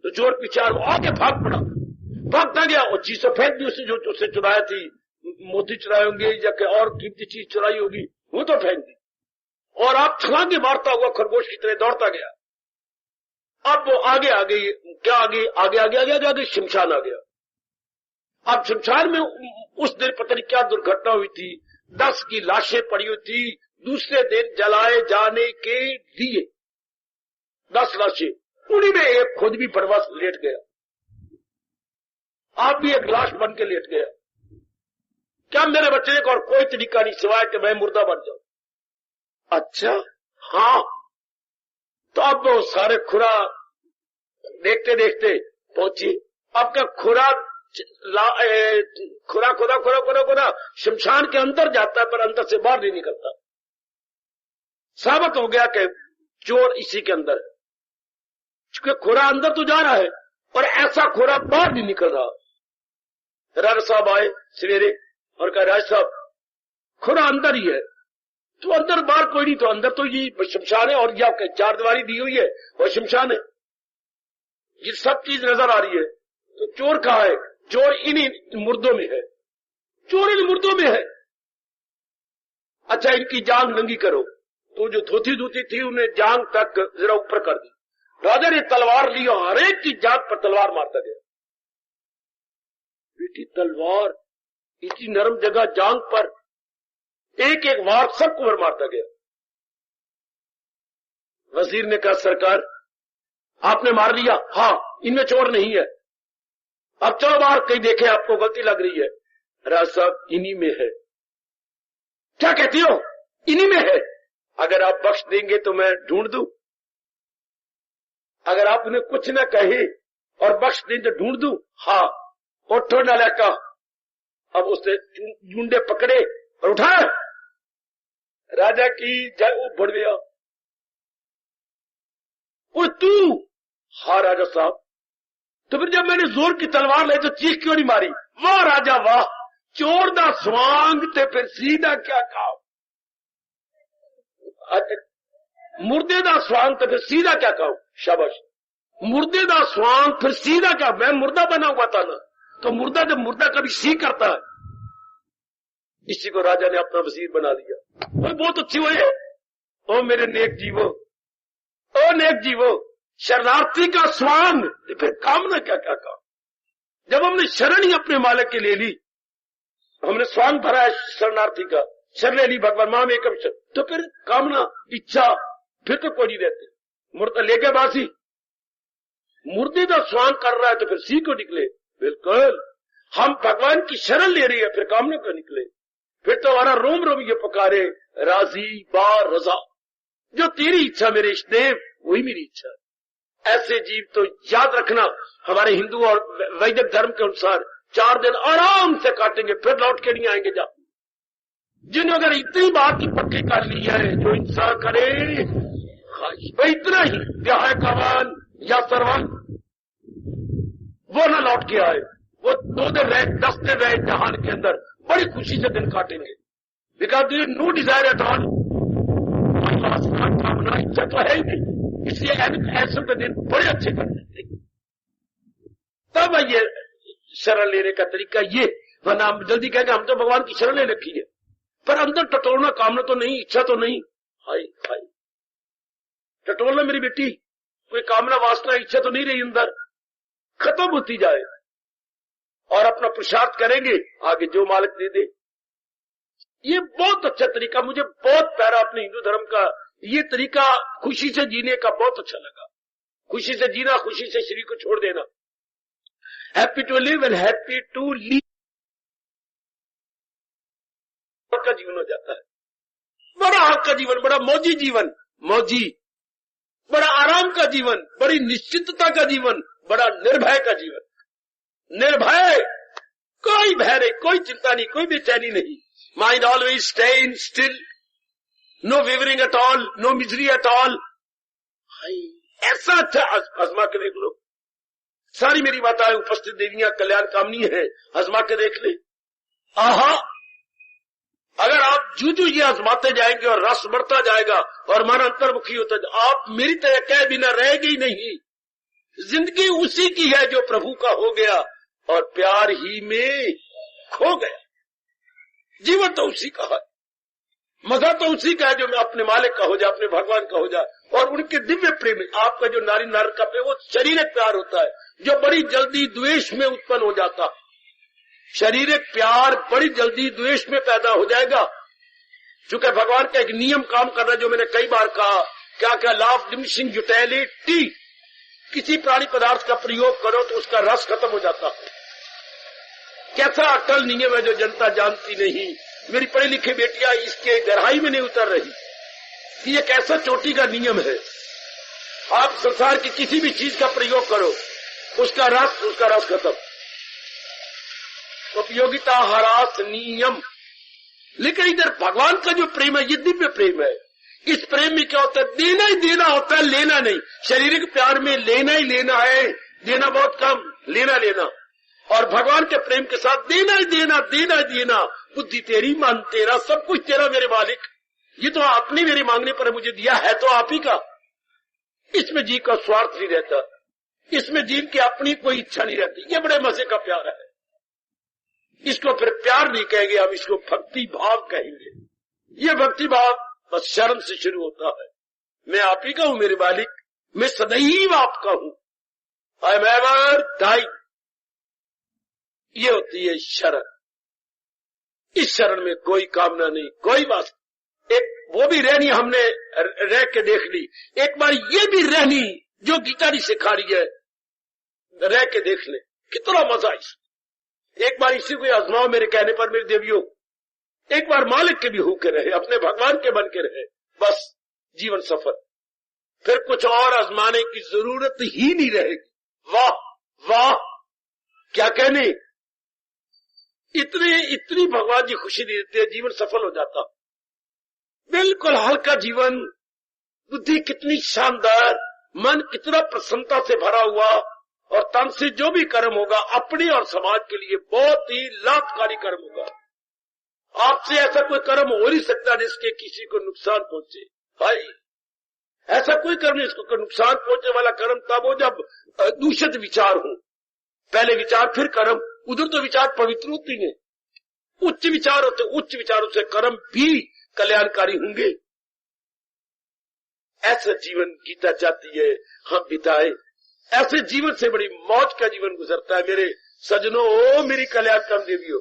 तो चोर पीछे आके भाग पड़ा, भागता गया और चीजें फेंक दी उसने, जो उससे चुराया थी, मोती चुराए होंगे या और कीमती चीज चुराई होगी, वो तो फेंक दी, और आप छलांगे मारता हुआ खरगोश की तरह दौड़ता गया। अब वो आगे आगे क्या, आगे आगे आगे आगे आगे, आगे शमशान आ गया। अब शमशान में उस दिन पता नहीं क्या दुर्घटना हुई थी, 10 की लाशें पड़ी हुई थी, दूसरे दिन जलाए जाने के लिए 10 लाशें, उन्हीं में एक खुद भी परवास लेट गया, आप भी एक लाश बन के लेट गया। क्या मेरे बच्चे को और कोई तरीका नहीं सिवाय कि मैं मुर्दा बन जाऊं। अच्छा हाँ, तो अब वो सारे खुरा देखते देखते पहुंची। अब क्या खुरा खुरा खुरा खुरा खुरा खुरा शमशान के अंदर जाता है, पर अंदर से बाहर नहीं निकलता। साबित हो गया कि चोर इसी के अंदर है, क्योंकि खुरा अंदर तो जा रहा है और ऐसा खुरा बाहर नहीं निकल रहा। राजा साहब आए सवेरे और कहा, राज साहब खुरा अंदर ही है। तो अंदर बाहर कोई नहीं, तो अंदर तो ये शमशान है, और यह 4 दीवारी दी हुई है और शमशान है, ये सब चीज नजर आ रही है। तो चोर कहाँ है? चोर इन्हीं मुर्दों में है, चोर इन मुर्दों में है। अच्छा, इनकी जांग नंगी करो। तो जो धोती धोती थी उन्हें जांग तक जरा ऊपर कर दी। राजा ने तलवार ली और हर एक की जांग पर तलवार मारता गया। बेटी तलवार इतनी नरम जगह जांग पर, एक एक वार सबको मारता गया। वजीर ने कहा, सरकार आपने मार लिया, हाँ इनमें चोर नहीं है, अब चलो बाहर कहीं देखे, आपको गलती लग रही है। राज साहब इन्हीं में है। क्या कहती हो? इन्हीं में है। अगर आप बख्श देंगे तो मैं ढूंढ दूं, अगर आप उन्हें कुछ न कहे और बख्श दें तो ढूंढ दूं। हाँ, उठो नालायका। अब उसने झुंडे पकड़े और उठाए, राजा की जय बढ़ गया। और तू? हाँ राजा साहब। तो फिर जब मैंने जोर की तलवार लाई तो चीख क्यों नहीं मारी? वाह राजा वाह, चोर दा स्वांग ते फिर सीधा क्या कहा, मुर्दे दा स्वांग तो फिर सीधा क्या कहा। शाबाश, मुर्दे दा स्वांग फिर सीधा क्या, मैं मुर्दा बना हुआ था ना, तो मुर्दा जब मुर्दा कभी सी करता है, इसी को राजा ने अपना वजीर बना दिया। और बहुत अच्छी हुई है। ओ मेरे नेक जीवो, ओ नेक जीवो, शरणार्थी का स्वांग फिर कामना क्या क्या कहा। जब हमने शरण ही अपने मालिक के ले ली, हमने स्वांग भरा है शरणार्थी का, शरण ले ली भगवान मां में, तो फिर कामना इच्छा फिर तो कोई नहीं रहते। मुर्दा लेके बासी, मुर्दे का स्वांग कर रहा है तो फिर सी को निकले। बिल्कुल, हम भगवान की शरण ले रही है, फिर कामना को निकले। फिर तो हमारा रोम रोम ये पुकारे, राजी बा रजा, जो तेरी इच्छा मेरे इष्टदेव वही मेरी इच्छा है। ऐसे जीव तो याद रखना, हमारे हिंदू और वैदिक धर्म के अनुसार 4 दिन आराम से काटेंगे, फिर लौट के नहीं आएंगे। जा जिन्होंने अगर इतनी बात की पक्की कर ली है, जो इंसान करे भाई इतना ही, ब्याह कवान या सरवान, वो ना लौट के आए। वो 2 दिन रहे, 10 दिन रहे जहान के अंदर, बड़ी खुशी से दिन काटेंगे। Because no desire at all, कामना इच्छा तो है ही नहीं, इसलिए ऐसे के दिन बड़े अच्छे कर देते। तब ये शरण लेने का तरीका ये, वरना हम जल्दी कहेंगे हम तो भगवान की शरण ले रखी है, पर अंदर टटोलना कामना तो नहीं, इच्छा तो नहीं। हाय हाय, टटोलना मेरी बेटी, कोई कामना वासना इच्छा तो नहीं रही अंदर, खत्म होती जाए और अपना पुरुषार्थ करेंगे, आगे जो मालिक दे दे। ये बहुत अच्छा तरीका, मुझे बहुत प्यारा अपने हिंदू धर्म का ये तरीका, खुशी से जीने का बहुत अच्छा लगा। खुशी से जीना, खुशी से शरीर को छोड़ देना। Happy to live and happy to leave का जीवन हो जाता है। बड़ा हल्का जीवन, बड़ा मौजी जीवन, मौजी, बड़ा आराम का जीवन, बड़ी निश्चितता का जीवन, बड़ा निर्भय का जीवन। निर्भय, कोई भय नहीं, कोई चिंता नहीं, कोई बेचैनी नहीं। Mind always staying still, no wavering at all, no misery at all. ऐसा अच्छा आजमा के देख लो। सारी मेरी माताएं उपस्थित देवियां कल्याण कामनी है, आजमा के देख ले। आहा, अगर आप जू ये आजमाते जाएंगे और रस बढ़ता जाएगा और मन अंतर्मुखी होता जाएगा, आप मेरी तरह कह बिना रहेगी ही नहीं। जिंदगी उसी की है जो प्रभु का हो गया और प्यार ही में खो गया। जीवन तो उसी का है, मजा तो उसी का है जो मैं अपने मालिक का हो जाए, अपने भगवान का हो जाए और उनके दिव्य प्रेम। आपका जो नारी नार का प्रेम वो शारीरिक प्यार होता है जो बड़ी जल्दी द्वेष में उत्पन्न हो जाता। शारीरिक प्यार बड़ी जल्दी द्वेष में पैदा हो जाएगा। चूंकि भगवान का एक नियम काम कर रहा है जो मैंने कई बार कहा, क्या क्या लॉ ऑफ डिमिनिशिंग यूटिलिटी। किसी प्राणी पदार्थ का प्रयोग करो तो उसका रस खत्म हो जाता। कैसा अटल नियम है जो जनता जानती नहीं। मेरी पढ़ी लिखी बेटियां इसके गहराई में नहीं उतर रही कि ये कैसा चोटी का नियम है। आप संसार की किसी भी चीज का प्रयोग करो उसका रस खत्म। उपयोगिता ह्रास नियम। लेकिन इधर भगवान का जो प्रेम है ये दिव्य प्रेम है। इस प्रेम में क्या होता है, देना ही देना होता है, लेना नहीं। शारीरिक प्यार में लेना ही लेना है, देना बहुत कम, लेना लेना। और भगवान के प्रेम के साथ देना ही देना, देना ही देना। बुद्धि तेरी, मन तेरा, सब कुछ तेरा मेरे मालिक। ये तो आपने मेरे मांगने पर मुझे दिया है तो आप ही का। इसमें जीव का स्वार्थ नहीं रहता, इसमें जीव की अपनी कोई इच्छा नहीं रहती। ये बड़े मजे का प्यार है। इसको फिर प्यार नहीं कहेंगे, हम इसको भक्ति भाव कहेंगे। ये भक्ति भाव बस शर्म से शुरू होता है। मैं आप ही का हूं मेरे मालिक, मैं सदैव आपका हूं। I am ever dying. ये होती है शरण। इस शरण में कोई कामना नहीं, कोई बात। एक वो भी रहनी हमने रह के देख ली, एक बार ये भी रहनी जो गीता जी सिखा रही है, रह के देख ले कितना मजा इसमें। एक बार इसी को आजमाओ मेरे कहने पर मेरे देवियों। एक बार मालिक के भी होके रहे, अपने भगवान के बन के रहे, बस जीवन सफल। फिर कुछ और आजमाने की जरूरत ही नहीं रहेगी। वाह वाह, क्या कहने। इतनी भगवान जी खुशी देते हैं, जीवन सफल हो जाता। बिल्कुल हल्का जीवन, बुद्धि कितनी शानदार, मन कितना प्रसन्नता से भरा हुआ और तन से जो भी कर्म होगा अपने और समाज के लिए बहुत ही लाभकारी कर्म होगा। आपसे ऐसा कोई कर्म हो नहीं सकता जिसके किसी को नुकसान पहुंचे। भाई ऐसा कोई कर्म नहीं इसको नुकसान पहुंचने वाला कर्म तब हो जब दूषित विचार हो। पहले विचार फिर कर्म। उधर तो विचार पवित्र होते हैं, उच्च विचार होते, उच्च विचारों से कर्म भी कल्याणकारी होंगे। ऐसा जीवन गीता चाहती है हम बिताए। ऐसे जीवन से बड़ी मौज का जीवन गुजरता है मेरे सजनों। ओ मेरी कल्याणकारी देवियों,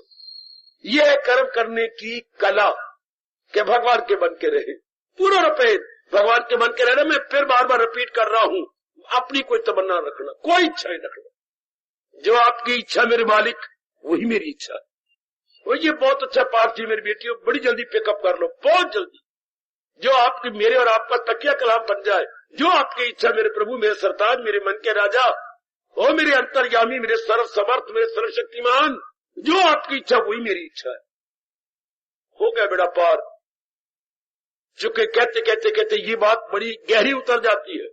ये है कर्म करने की कला के भगवान के बन के रहे। पूरा रुपये भगवान के बन के रहना। मैं फिर बार बार रिपीट कर रहा हूं, अपनी कोई तमन्ना रखना, कोई इच्छा नहीं रखना। जो आपकी इच्छा मेरे मालिक वही मेरी इच्छा है। और ये बहुत अच्छा पाठ थी मेरी बेटियों, बड़ी जल्दी पिकअप कर लो, बहुत जल्दी। जो आपकी मेरे और आपका तकिया कलाम बन जाए। जो आपकी इच्छा मेरे प्रभु, मेरे सरताज, मेरे मन के राजा, ओ मेरे अंतर्यामी, मेरे सर्व समर्थ, मेरे सर्वशक्तिमान, जो आपकी इच्छा वही मेरी इच्छा है। हो गया बेड़ा पार। चूंकि कहते कहते कहते ये बात बड़ी गहरी उतर जाती है।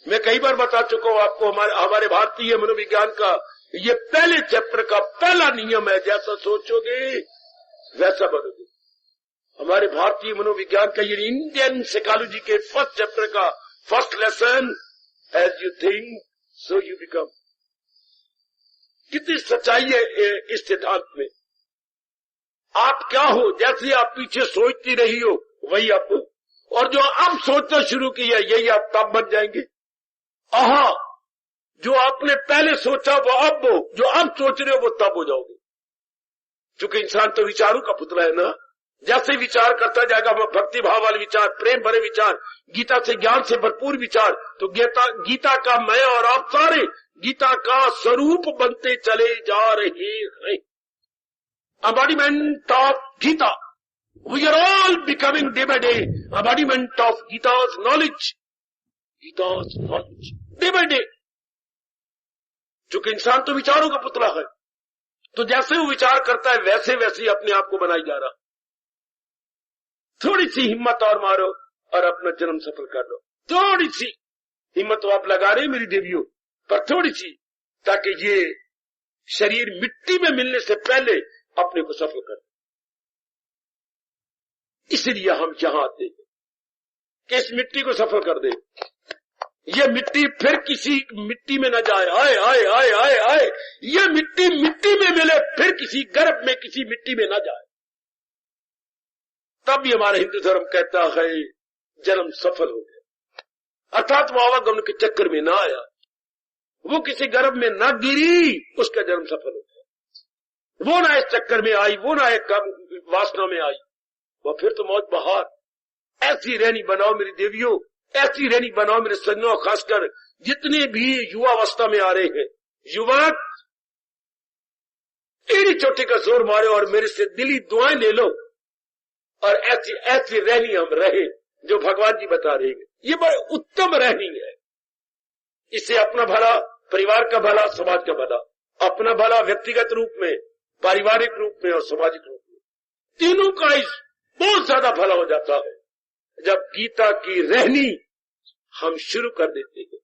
मैं कई बार बता चुका हूं आपको, हमारे भारतीय मनोविज्ञान का ये पहले चैप्टर का पहला नियम है, जैसा सोचोगे वैसा बनोगे। हमारे भारतीय मनोविज्ञान का ये इंडियन साइकोलॉजी के फर्स्ट चैप्टर का first lesson, as you think so you become. कितनी सच्चाई है इस सिद्धांत में। आप क्या हो, जैसे आप पीछे सोचती रही हो वही आप हो, और जो अब सोचना शुरू किया यही आप तब बन जाएंगे। आहा, जो आपने पहले सोचा वो अब हो, जो अब सोच रहे हो वो तब हो जाओगे। क्योंकि इंसान तो विचारों का पुतला है ना। जैसे विचार करता जाएगा, भक्ति भाव वाले विचार, प्रेम भरे विचार, गीता से ज्ञान से भरपूर विचार, तो गीता का मैं और आप सारे गीता का स्वरूप बनते चले जा रहे हैं। Embodiment of Gita. We are all becoming day by day embodiment of Gita's knowledge. Gita's knowledge. Day by day. चूंकि इंसान तो विचारों का पुतला है, तो जैसे वो विचार करता है वैसे वैसे ही अपने आप को बनाई जा रहा। थोड़ी सी हिम्मत और मारो और अपना जन्म सफल कर लो। थोड़ी सी हिम्मत तो आप लगा रहे मेरी देवियों, पर थोड़ी सी, ताकि ये शरीर मिट्टी में मिलने से पहले अपने को सफल कर। इसलिए हम यहां आते हैं कि इस मिट्टी को सफल कर दे। ये मिट्टी फिर किसी मिट्टी में न जाए। आए आए आए आए आए, ये मिट्टी मिट्टी में मिले, फिर किसी गर्भ में किसी मिट्टी में न जाए। तब ये हमारा हिंदू धर्म कहता है जन्म सफल हो गया, अर्थात वो आवागमन के चक्कर में ना आया, वो किसी गर्भ में ना गिरी, उसका जन्म सफल हो गया। वो ना इस चक्कर में आई, वो ना एक वासना में आई, वो फिर तो मौत बहार। ऐसी रहनी बनाओ मेरी देवियों, ऐसी रहनी बनाओ मेरे सज्जनों, खासकर जितने भी युवावस्था में आ रहे हैं युवक, एड़ी चोटी का जोर मारे और मेरे से दिली दुआएं ले लो और ऐसी ऐसी रहनी हम रहे जो भगवान जी बता रहे हैं। ये बड़ी उत्तम रहनी है। इससे अपना भला, परिवार का भला, समाज का भला, अपना भला व्यक्तिगत रूप में, पारिवारिक रूप में और सामाजिक रूप में, तीनों का बहुत ज्यादा भला हो जाता है जब गीता की रहनी हम शुरू कर देते हैं।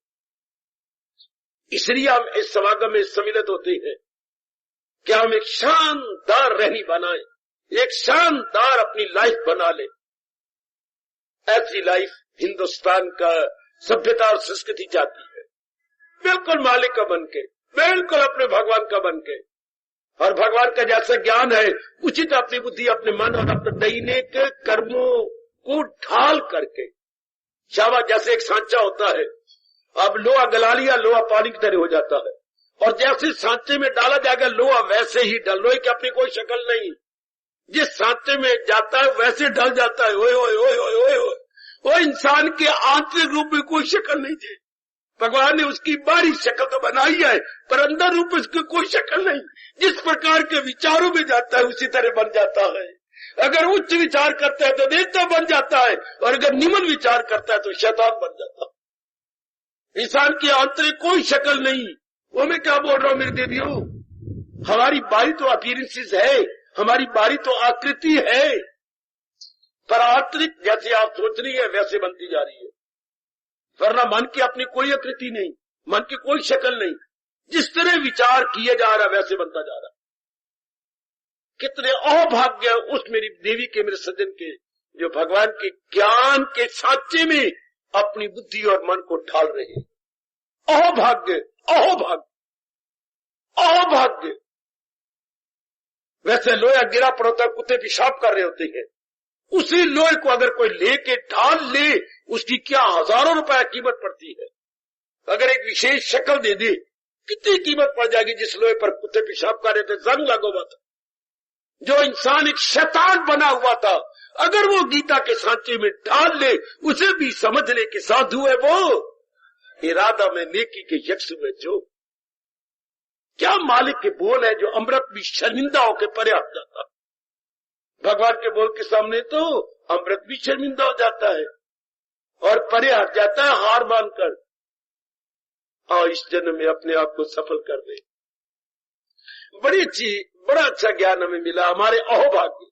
इसलिए हम इस समागम में सम्मिलित होते हैं कि हम एक शानदार रहनी बनाएं, एक शानदार अपनी लाइफ बना ले। ऐसी लाइफ हिंदुस्तान का सभ्यता और संस्कृति चाहती है, बिल्कुल मालिक का बन के, बिल्कुल अपने भगवान का बन के, और भगवान का जैसा ज्ञान है उचित अपनी बुद्धि, अपने मन और अपने दैनिक कर्मों को ढाल करके। शावा जैसे एक सांचा होता है, अब लोहा गला लिया, लोहा पानी की तरह हो जाता है, और जैसे सांचे में डाला जाएगा लोहा वैसे ही डल, लोहे की अपनी कोई शक्ल नहीं, जिस सांचे में जाता है वैसे ढल जाता है। ओए ओए ओए ओए ओए ओए, वो इंसान के आंतरिक रूप में कोई शक्ल नहीं थी। भगवान ने उसकी बाहरी शक्ल तो बनाई है, पर अंदर रूप में उसकी कोई शक्ल नहीं। जिस प्रकार के विचारों में जाता है उसी तरह बन जाता है। अगर उच्च विचार करता है तो देवता बन जाता है, और अगर निम्न विचार करता है तो शैतान बन जाता है। इंसान की आंतरिक कोई शक्ल नहीं। वो मैं क्या बोल रहा हूं मेरी देवियों, हमारी बारी तो अपीयरेंसेस है, हमारी बारी तो आकृति है, पर आंतरिक जैसे आप सोच रही है वैसे बनती जा रही है। वरना मन की अपनी कोई आकृति नहीं, मन की कोई शक्ल नहीं, जिस तरह विचार किए जा रहा वैसे बनता जा रहा। कितने अहोभाग्य उस मेरी देवी के, मेरे सज्जन के, जो भगवान के ज्ञान के सांचे में अपनी बुद्धि और मन को ढाल रहे हैं। अहोभाग्य, अहोभाग्य, अहोभाग्य। वैसे लोहा गिरा पड़ा होता है, कुत्ते पेशाब कर रहे होते हैं, उसी लोहे को अगर कोई लेके ढाल ले, उसकी क्या हजारों रुपए कीमत पड़ती है। अगर एक विशेष शक्ल दे दे, कितनी कीमत पड़ जाएगी। जिस लोहे पर कुत्ते पेशाब कर रहे थे, जंग लगा हुआ था, जो इंसान एक शैतान बना हुआ था, अगर वो गीता के सांचे में ढाल ले, उसे भी समझ ले कि साधु है वो, इरादा में नेकी के यक्ष में जो। क्या मालिक के बोल है, जो अमृत भी शर्मिंदा होकर परे हट जाता। भगवान के बोल के सामने तो अमृत भी शर्मिंदा हो जाता है और परे हट जाता है हार मानकर। और इस जन्म में अपने आप को सफल कर दे। बड़ा अच्छा ज्ञान हमें मिला। हमारे अहोभाग्य,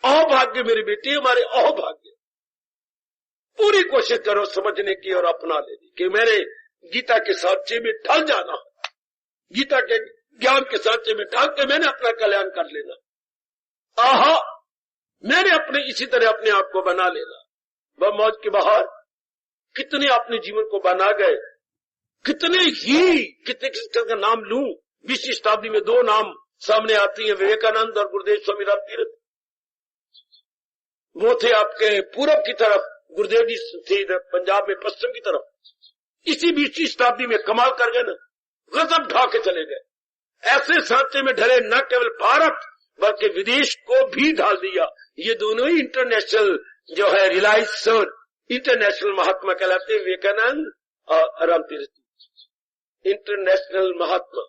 अहोभाग्य मेरी बेटी, हमारे अहोभाग्य। पूरी कोशिश करो समझने की और अपना लेने की। मेरे गीता के सांचे में ढल जाना, गीता के ज्ञान के सांचे में ढल के मैंने अपना कल्याण कर लेना। आहा, मैंने अपने इसी तरह अपने आप को बना लेना। वह मौज के बाहर कितने अपने जीवन को बना गए, कितने का नाम लूं। 20वीं शताब्दी में 2 नाम सामने आती हैं, विवेकानंद और गुरुदेव स्वामी राम तीर्थ। वो थे आपके पूरब की तरफ, गुरुदेव जी थे पंजाब में पश्चिम की तरफ। इसी 20वीं शताब्दी में कमाल कर गए ना, गजब ढा के चले गए। ऐसे सांचे में ढले न केवल भारत बल्कि विदेश को भी ढाल दिया। ये दोनों ही इंटरनेशनल जो है रिलायंस इंटरनेशनल महात्मा कहलाते हैं, विवेकानंद और राम तीर्थ। इंटरनेशनल महात्मा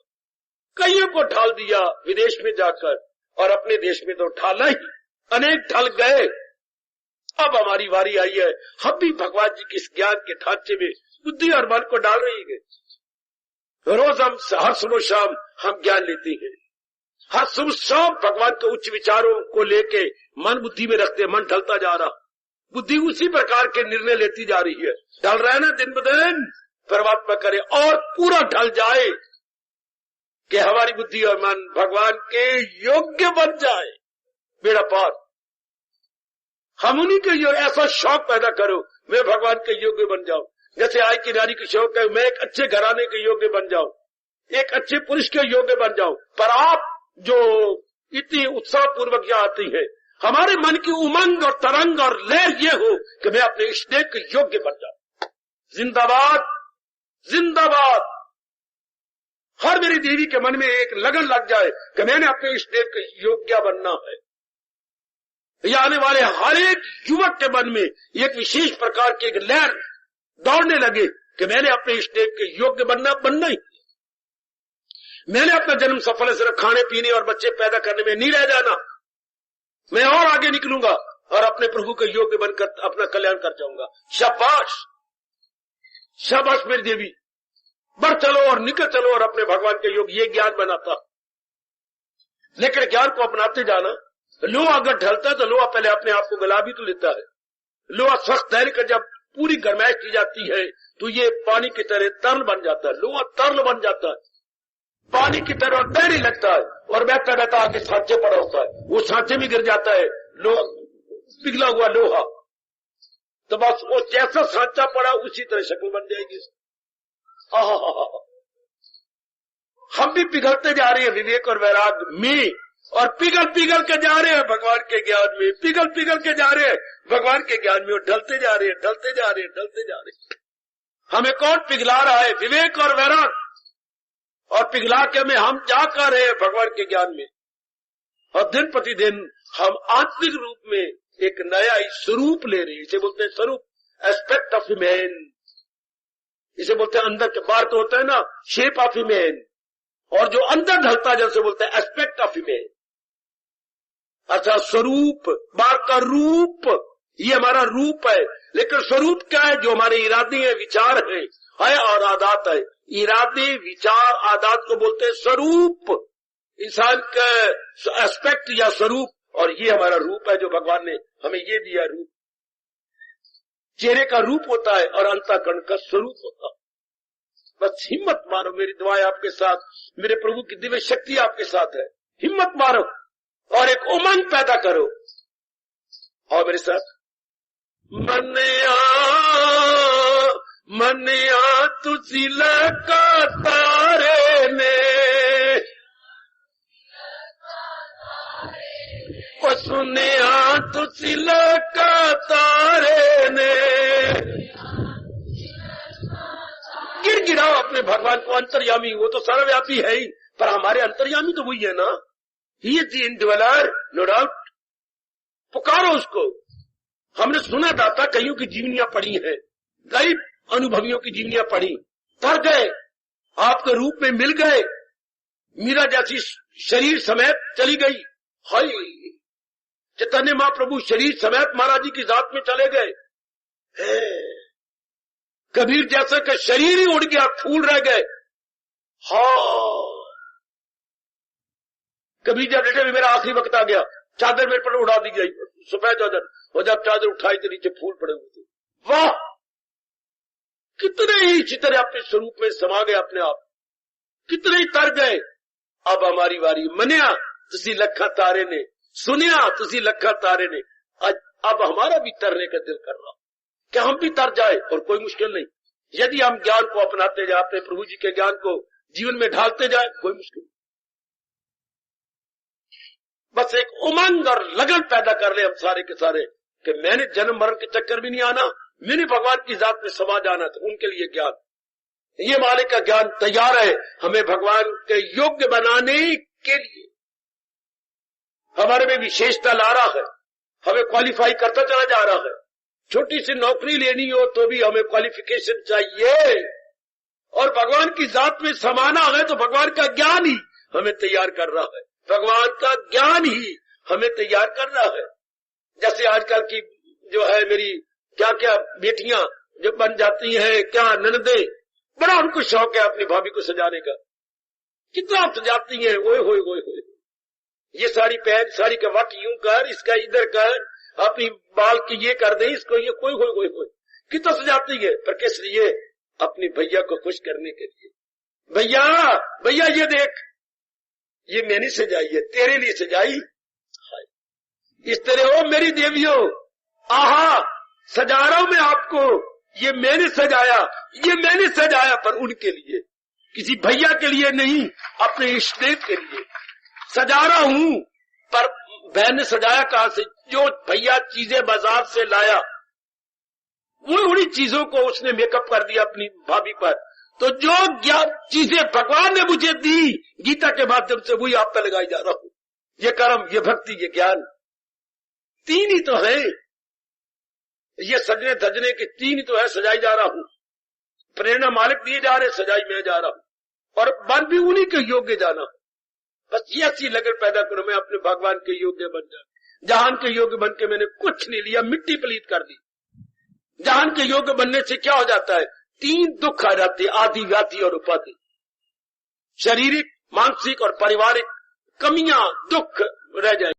कईयों को ढाल दिया विदेश में जाकर, और अपने देश में तो ढाला ही। अनेक ढल गए, अब हमारी बारी आई है। हम भी भगवान जी के इस ज्ञान के ढांचे में बुद्धि और मन को डाल रही है। रोज हम हर सुबह शाम हम ज्ञान लेते हैं, हर सुबह शाम भगवान के उच्च विचारों को लेके मन बुद्धि में रखते, मन ढलता जा रहा, बुद्धि उसी प्रकार के निर्णय लेती जा रही है। ढल रहा है ना दिन ब दिन, परमात्मा करे और पूरा ढल जाए कि हमारी बुद्धि और मन भगवान के योग्य बन जाए। मेरा पार हम उन्हीं के योग्य, ऐसा शौक पैदा करो मैं भगवान के योग्य बन जाऊं। जैसे आज की नारी की शौक है मैं एक अच्छे घराने के योग्य बन जाऊं, एक अच्छे पुरुष के योग्य बन जाऊं। पर आप जो इतनी उत्साह पूर्वक यहाँ आती है, हमारे मन की उमंग और तरंग और लहर ये हो कि मैं अपने इष्टदेव के योग्य बन जाऊं। जिंदाबाद जिंदाबाद। हर मेरी देवी के मन में एक लगन लग जाए कि मैंने अपने इष्टदेव के योग्य बनना है। या आने वाले हर एक युवक के मन में एक विशेष प्रकार की एक लहर दौड़ने लगे कि मैंने अपने इष्टदेव के योग्य बनना ही। मैंने अपना जन्म सफल सिर्फ खाने पीने और बच्चे पैदा करने में नहीं रह जाना, मैं और आगे निकलूंगा और अपने प्रभु के योग्य बनकर अपना कल्याण कर जाऊंगा। शाबाश शाबाश मेरी देवी, बढ़ चलो और निकल चलो और अपने भगवान के योग, ये ज्ञान बनाता। लेकिन ज्ञान को अपनाते जाना। लोहा अगर ढलता है तो लोहा पहले अपने आप को गला भी तो लेता है। लोहा सख्त है लेकिन जब पूरी गर्माइश की जाती है तो ये पानी की तरह तरल बन जाता है। लोहा तरल बन जाता है, पानी की तरह तैरने लगता है और बहता बहता आगे सांचे पड़ा होता है, वो सांचे में गिर जाता है लोहा, पिघला हुआ लोहा। तो बस वो जैसा सांचा पड़ा उसी तरह शक्ल बन जाएगी। हम भी पिघलते जा रहे हैं विवेक और वैराग में, और पिघल के जा रहे हैं भगवान के ज्ञान में, पिघल के जा रहे हैं भगवान के ज्ञान में, और ढलते जा रहे हैं। हमें कौन पिघला रहा है? विवेक और वैराग। और पिघला के में हम जा कर रहे हैं भगवान के ज्ञान में, और दिन प्रतिदिन हम आंतरिक रूप में एक नया स्वरूप ले रहे हैं। इसे बोलते हैं स्वरूप, एस्पेक्ट ऑफ मैन। इसे बोलते हैं अंदर के, बाहर तो होता है ना शेप ऑफ मैन, और जो अंदर ढलता है जैसे बोलते हैं एस्पेक्ट ऑफ मैन। अच्छा स्वरूप, बाहर का रूप, ये हमारा रूप है, लेकिन स्वरूप क्या है? जो हमारे इरादे हैं, विचार है और आदात है। इरादे विचार आदात को बोलते हैं स्वरूप, इंसान का एस्पेक्ट या स्वरूप। और ये हमारा रूप है जो भगवान ने हमें ये दिया रूप। चेहरे का रूप होता है और अंतःकरण का स्वरूप होता है। बस हिम्मत मारो, मेरी दुआएं आपके साथ, मेरे प्रभु की दिव्य शक्ति आपके साथ है। हिम्मत मारो और एक उमंग पैदा करो। और मेरे साथ मनिया तुझी लका तारे ने, ओ सुनिया तुझी लका तारे ने। गिड़गिड़ाओ अपने भगवान को, अंतर्यामी। वो तो सर्वव्यापी है ही, पर हमारे अंतर्यामी तो वही है ना। He is the individual, no doubt. पुकारो उसको। हमने सुना दाता कईयों की जीवनियां पढ़ी है, कई अनुभवियों की जीवनियां पढ़ी, तर गए, आपके रूप में मिल गए। मीरा जैसी शरीर समेत चली गई। हाय चैतन्य महाप्रभु शरीर समेत महाराज जी की जात में चले गए। कबीर जैसे का शरीर ही उड़ गया, फूल रह गए। हाँ कबीर जब बेटे मेरा आखिरी वक्त आ गया, चादर मेरे पर उड़ा दी गई, सफेद चादर, और जब चादर उठाई तो नीचे फूल पड़े हुए थे। वाह कितने ही चित्र अपने स्वरूप में समा गए अपने आप, कितने ही तर गए। अब हमारी बारी। मनिया तुसी लखा तारे ने, सुनिया तुसी लखा तारे ने। अब हमारा भी तरने का दिल कर रहा कि हम भी तर जाए, और कोई मुश्किल नहीं। यदि हम ज्ञान को अपनाते जाए, अपने प्रभु जी के ज्ञान को जीवन में ढालते जाए, कोई मुश्किल नहीं। बस एक उमंग और लगन पैदा कर ले हम सारे के सारे कि मैंने जन्म मरण के चक्कर भी नहीं आना, मैंने भगवान की जात में समा जाना। तो उनके लिए ज्ञान, ये मालिक का ज्ञान तैयार है हमें भगवान के योग्य बनाने के लिए। हमारे में विशेषता ला रहा है, हमें क्वालिफाई करता चला जा रहा है। छोटी सी नौकरी लेनी हो तो भी हमें क्वालिफिकेशन चाहिए, और भगवान की जात में समाना है तो भगवान का ज्ञान ही हमें तैयार कर रहा है। भगवान का ज्ञान ही हमें तैयार कर रहा है। जैसे आजकल की जो है मेरी क्या क्या बेटियां जो बन जाती हैं, क्या ननदे, बड़ा उनको शौक है अपनी भाभी को सजाने का, कितना सजाती हैं। ओए होए होए होए, ये साड़ी पहन, साड़ी का वट यूं कर, इसका इधर कर, अपनी बाल की ये कर दे, इसको ये कोई होए होए होए, कितना सजाती है। पर किस लिए? अपनी भैया को खुश करने के लिए। भैया भैया ये देख, ये मैंने सजाई है, तेरे लिए सजाई। इस तरह ओ मेरी देवियों, आहा सजा रहा हूं मैं आपको, ये मैंने सजाया, ये मैंने सजाया, पर उनके लिए, किसी भैया के लिए नहीं, अपने इष्टदेव के लिए सजा रहा हूं। पर बहन ने सजाया कहां से? जो भैया चीजें बाजार से लाया, वो उन्हीं चीजों को उसने मेकअप कर दिया अपनी भाभी पर। तो जो चीजें भगवान ने मुझे दी गीता के माध्यम से, वही आप पे लगाई जा रहा हूं। ये कर्म, ये भक्ति, ये ज्ञान, तीन ही तो है। ये सजने धजने के तीन ही तो है, सजाई जा रहा हूं। प्रेरणा मालिक दिए जा रहे, सजाई मैं जा रहा हूं, और बन भी उन्हीं के योग्य जाना। बस ये ऐसी लगन पैदा करो, मैं अपने भगवान के योग्य बन जाऊं। जहान के योग्य बन के मैंने कुछ नहीं लिया, मिट्टी पलीत कर दी। जहान के योग्य बनने से क्या हो जाता है? तीन दुख आ जाते, आदि, व्याधि और उपाधि। शारीरिक, मानसिक और पारिवारिक कमियां, दुख रह जाए।